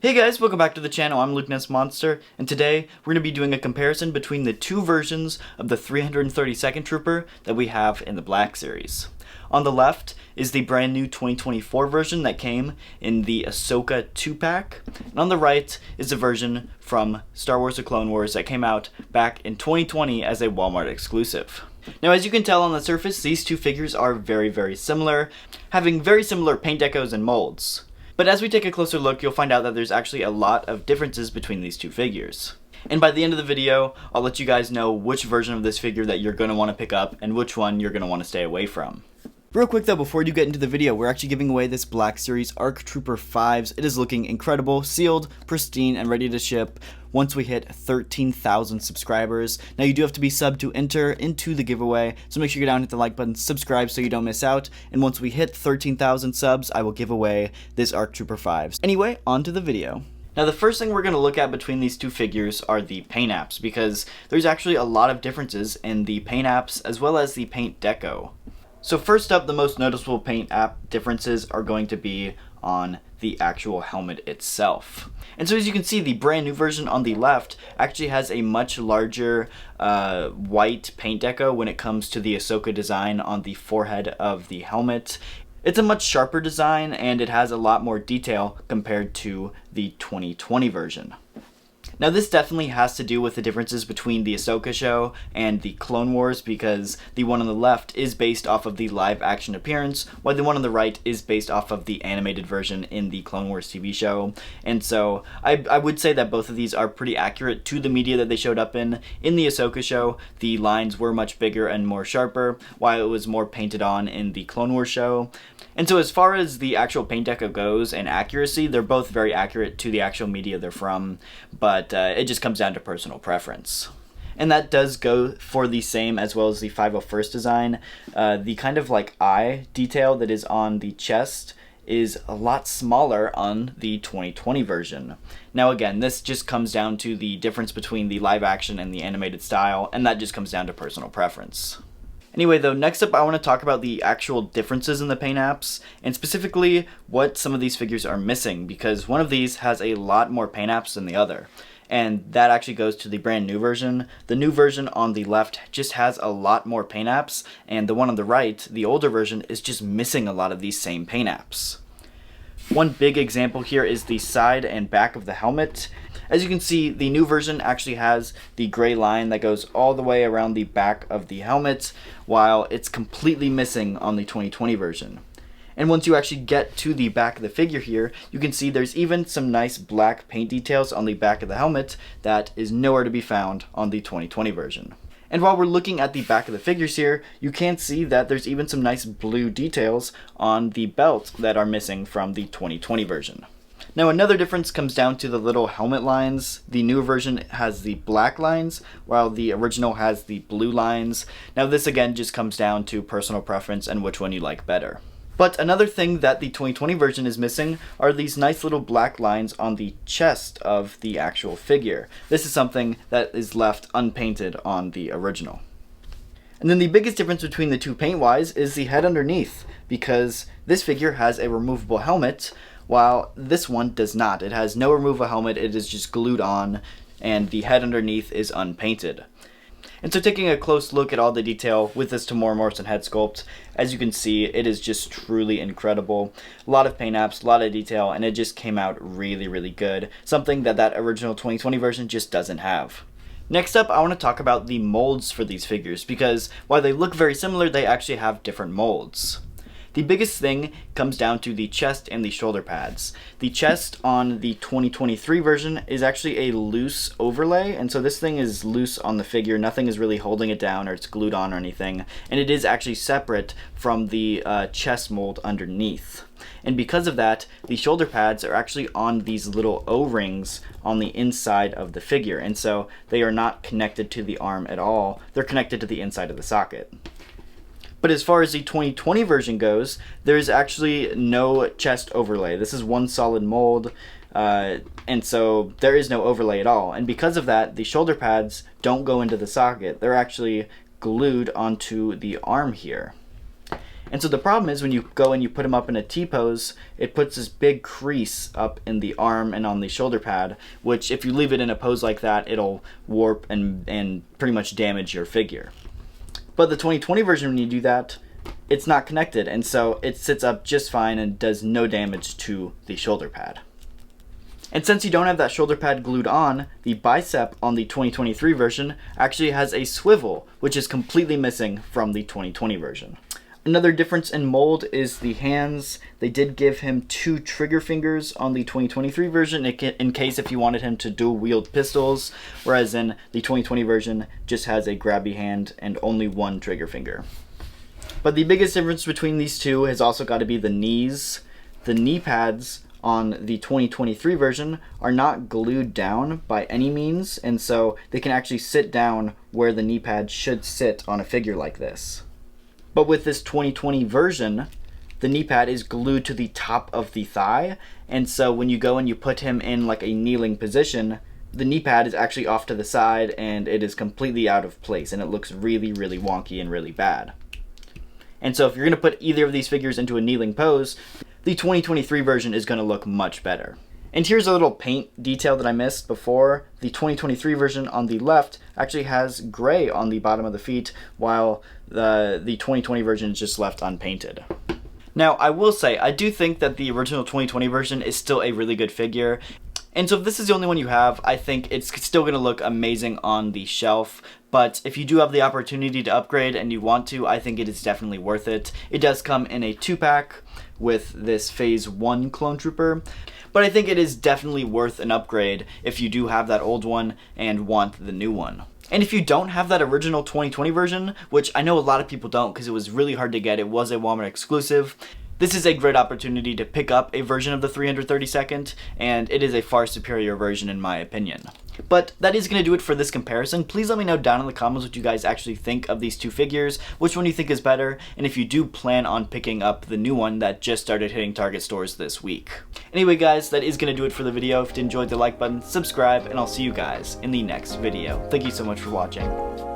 Hey guys, welcome back to the channel. I'm Luke Ness Monster, and today we're going to be doing a comparison between the two versions of the 332nd Trooper that we have in the Black Series. On the left is the brand new 2024 version that came in the Ahsoka 2-pack, and on the right is the version from Star Wars The Clone Wars that came out back in 2020 as a Walmart exclusive. Now, as you can tell on the surface, these two figures are very similar, having very similar paint decos and molds. But as we take a closer look, you'll find out that there's actually a lot of differences between these two figures. And by the end of the video, I'll let you guys know which version of this figure that you're going to want to pick up and which one you're going to want to stay away from. Real quick though, before you get into the video, we're actually giving away this Black Series ARC Trooper 5s. It is looking incredible, sealed, pristine, and ready to ship once we hit 13,000 subscribers. Now you do have to be subbed to enter into the giveaway, so make sure you go down and hit the like button, subscribe so you don't miss out, and once we hit 13,000 subs, I will give away this ARC Trooper 5s. Anyway, on to the video. Now the first thing we're going to look at between these two figures are the paint apps, because there's actually a lot of differences in the paint apps as well as the paint deco. So first up, the most noticeable paint app differences are going to be on the actual helmet itself. And so as you can see, the brand new version on the left actually has a much larger white paint deco when it comes to the Ahsoka design on the forehead of the helmet. It's a much sharper design and it has a lot more detail compared to the 2020 version. Now this definitely has to do with the differences between the Ahsoka show and the Clone Wars, because the one on the left is based off of the live action appearance, while the one on the right is based off of the animated version in the Clone Wars TV show. And so I would say that both of these are pretty accurate to the media that they showed up in. In the Ahsoka show, the lines were much bigger and more sharper, while it was more painted on in the Clone Wars show. And so as far as the actual paint deco goes and accuracy, they're both very accurate to the actual media they're from, but it just comes down to personal preference. And that does go for the same as well as the 501st design. The kind of like eye detail that is on the chest is a lot smaller on the 2020 version. Now again, this just comes down to the difference between the live action and the animated style, and that just comes down to personal preference. Anyway though, next up I want to talk about the actual differences in the paint apps, and specifically what some of these figures are missing, because one of these has a lot more paint apps than the other. And that actually goes to the brand new version. The new version on the left just has a lot more paint apps, and the one on the right, the older version, is just missing a lot of these same paint apps. One big example here is the side and back of the helmet. As you can see, the new version actually has the gray line that goes all the way around the back of the helmet, while it's completely missing on the 2020 version. And once you actually get to the back of the figure here, you can see there's even some nice black paint details on the back of the helmet that is nowhere to be found on the 2020 version. And while we're looking at the back of the figures here, you can see that there's even some nice blue details on the belt that are missing from the 2020 version. Now another difference comes down to the little helmet lines. The new version has the black lines, while the original has the blue lines. Now this again just comes down to personal preference and which one you like better. But another thing that the 2020 version is missing are these nice little black lines on the chest of the actual figure. This is something that is left unpainted on the original. And then the biggest difference between the two paint-wise is the head underneath, because this figure has a removable helmet, while this one does not. It has no removable helmet, it is just glued on, and the head underneath is unpainted. And so taking a close look at all the detail with this Temuera Morrison head sculpt, as you can see, it is just truly incredible. A lot of paint apps, a lot of detail, and it just came out really good. Something that that original 2020 version just doesn't have. Next up, I want to talk about the molds for these figures, because while they look very similar, they actually have different molds. The biggest thing comes down to the chest and the shoulder pads. The chest on the 2023 version is actually a loose overlay, and so this thing is loose on the figure. Nothing is really holding it down or it's glued on or anything, and it is actually separate from the chest mold underneath. And because of that, the shoulder pads are actually on these little O-rings on the inside of the figure, and so they are not connected to the arm at all. They're connected to the inside of the socket. But as far as the 2020 version goes, there's actually no chest overlay. This is one solid mold, and so there is no overlay at all. And because of that, the shoulder pads don't go into the socket. They're actually glued onto the arm here. And so the problem is when you go and you put him up in a T-pose, it puts this big crease up in the arm and on the shoulder pad, which if you leave it in a pose like that, it'll warp and pretty much damage your figure. But the 2020 version, when you do that, it's not connected, and so it sits up just fine and does no damage to the shoulder pad. And since you don't have that shoulder pad glued on, the bicep on the 2023 version actually has a swivel, which is completely missing from the 2020 version. Another difference in mold is the hands. They did give him 2 trigger fingers on the 2023 version in case if you wanted him to dual wield pistols, whereas in the 2020 version just has a grabby hand and only 1 trigger finger. But the biggest difference between these two has also got to be the knees. The knee pads on the 2023 version are not glued down by any means, and so they can actually sit down where the knee pad should sit on a figure like this. But with this 2020 version, the knee pad is glued to the top of the thigh, and so when you go and you put him in like a kneeling position, the knee pad is actually off to the side and it is completely out of place, and it looks really, really wonky and really bad. And so if you're going to put either of these figures into a kneeling pose, the 2023 version is going to look much better. And here's a little paint detail that I missed before. The 2023 version on the left actually has gray on the bottom of the feet, while the 2020 version is just left unpainted. Now, I will say, I do think that the original 2020 version is still a really good figure. And so if this is the only one you have, I think it's still going to look amazing on the shelf. But if you do have the opportunity to upgrade and you want to, I think it is definitely worth it. It does come in a 2-pack with this Phase 1 Clone Trooper. But I think it is definitely worth an upgrade if you do have that old one and want the new one. And if you don't have that original 2020 version, which I know a lot of people don't because it was really hard to get, it was a Walmart exclusive, this is a great opportunity to pick up a version of the 332nd, and it is a far superior version in my opinion. But that is going to do it for this comparison. Please let me know down in the comments what you guys actually think of these two figures, which one you think is better, and if you do plan on picking up the new one that just started hitting Target stores this week. Anyway guys, that is going to do it for the video. If you enjoyed, the like button, subscribe, and I'll see you guys in the next video. Thank you so much for watching.